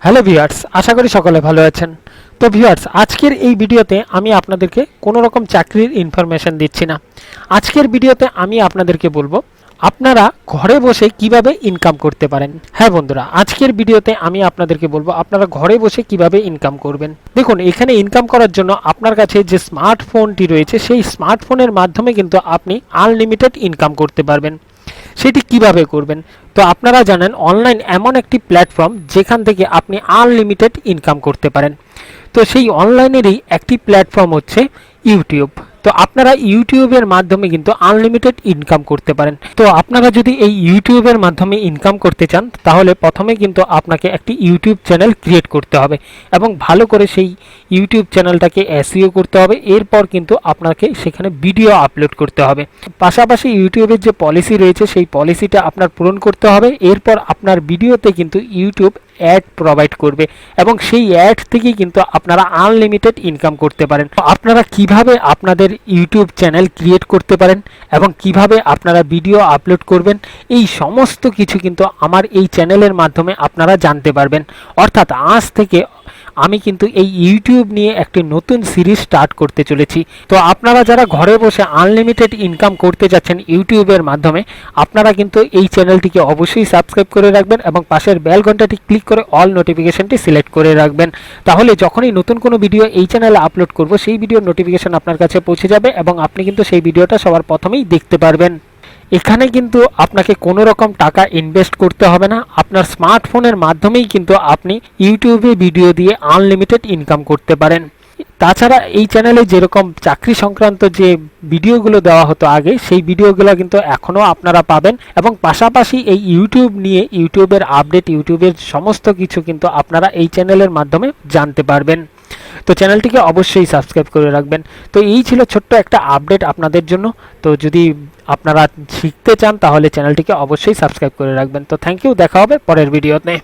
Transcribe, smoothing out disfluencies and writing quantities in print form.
Hello viewers, আশা করি সকলে ভালো আছেন। তো ভিউয়ার্স, আজকের এই ভিডিওতে আমি আপনাদেরকে কোনো রকম চাকরির ইনফরমেশন দিচ্ছি না। আজকের ভিডিওতে আমি আপনাদেরকে বলবো আপনারা ঘরে বসে কিভাবে ইনকাম করতে পারেন। হ্যাঁ বন্ধুরা, আজকের ভিডিওতে আমি আপনাদেরকে বলবো আপনারা ঘরে বসে কিভাবে ইনকাম করবেন। দেখুন, এখানে ইনকাম করার জন্য আপনার কাছে যে স্মার্টফোনটি রয়েছে সেই স্মার্টফোনের মাধ্যমে কিন্তু আপনি আনলিমিটেড ইনকাম করতে পারবেন। সেটি কিভাবে করবেন? তো আপনারা জানেন অনলাইন এমন একটি প্ল্যাটফর্ম যেখান থেকে আপনি আনলিমিটেড ইনকাম করতে পারেন। তো সেই অনলাইনেরই একটি প্ল্যাটফর্ম হচ্ছে ইউটিউব। তো আপনারা ইউটিউবের মাধ্যমে কিন্তু আনলিমিটেড ইনকাম করতে পারেন। তো আপনারা যদি এই ইউটিউবের মাধ্যমে ইনকাম করতে চান তাহলে প্রথমে কিন্তু আপনাকে একটি ইউটিউব চ্যানেল ক্রিয়েট করতে হবে এবং ভালো করে সেই ইউটিউব চ্যানেলটাকে এসইও করতে হবে। এরপর কিন্তু আপনাকে সেখানে ভিডিও আপলোড করতে হবে। পাশাপাশি ইউটিউবের যে পলিসি রয়েছে সেই পলিসিটা আপনার পূরণ করতে হবে। এরপর আপনার ভিডিওতে কিন্তু ইউটিউব অ্যাড প্রোভাইড করবে এবং সেই অ্যাড থেকে কিন্তু আপনারা আনলিমিটেড ইনকাম করতে পারেন। আপনারা কিভাবে আপনাদের ইউটিউব চ্যানেল ক্রিয়েট করতে পারেন এবং কিভাবে আপনারা ভিডিও আপলোড করবেন, এই সমস্ত কিছু কিন্তু আমার এই চ্যানেলের মাধ্যমে আপনারা জানতে পারবেন। অর্থাৎ আজ থেকে আমি কিন্তু এই ইউটিউব নিয়ে একটি নতুন সিরিজ স্টার্ট করতে চলেছি। তো আপনারা যারা ঘরে বসে আনলিমিটেড ইনকাম করতে যাচ্ছেন ইউটিউবের মাধ্যমে, আপনারা কিন্তু এই চ্যানেলটিকে অবশ্যই সাবস্ক্রাইব করে রাখবেন এবং পাশের বেল ঘন্টাটি ক্লিক করে অল নোটিফিকেশনটি সিলেক্ট করে রাখবেন। তাহলে যখনই নতুন কোনো ভিডিও এই চ্যানেলে আপলোড করব সেই ভিডিওর নোটিফিকেশন আপনার কাছে পৌঁছে যাবে এবং আপনি কিন্তু সেই ভিডিওটা সবার প্রথমেই দেখতে পারবেন। এখানে কিন্তু আপনাকে কোনো রকম টাকা ইনভেস্ট করতে হবে না। আপনার স্মার্টফোনের মাধ্যমেই কিন্তু আপনি ইউটিউবে ভিডিও দিয়ে আনলিমিটেড ইনকাম করতে পারেন। তাছাড়া এই চ্যানেলে যেরকম চাকরি সংক্রান্ত যে ভিডিওগুলো দেওয়া হতো আগে, সেই ভিডিওগুলো কিন্তু এখনও আপনারা পাবেন এবং পাশাপাশি এই ইউটিউব নিয়ে ইউটিউবের আপডেট, ইউটিউবের সমস্ত কিছু কিন্তু আপনারা এই চ্যানেলের মাধ্যমে জানতে পারবেন। তো চ্যানেলটিকে অবশ্যই সাবস্ক্রাইব করে রাখবেন। তো এই ছিল ছোট্ট একটা আপডেট আপনাদের জন্য। তো যদি আপনারা শিখতে চান তাহলে চ্যানেলটিকে অবশ্যই সাবস্ক্রাইব করে রাখবেন। তো থ্যাংক ইউ, দেখা হবে পরের ভিডিওতে।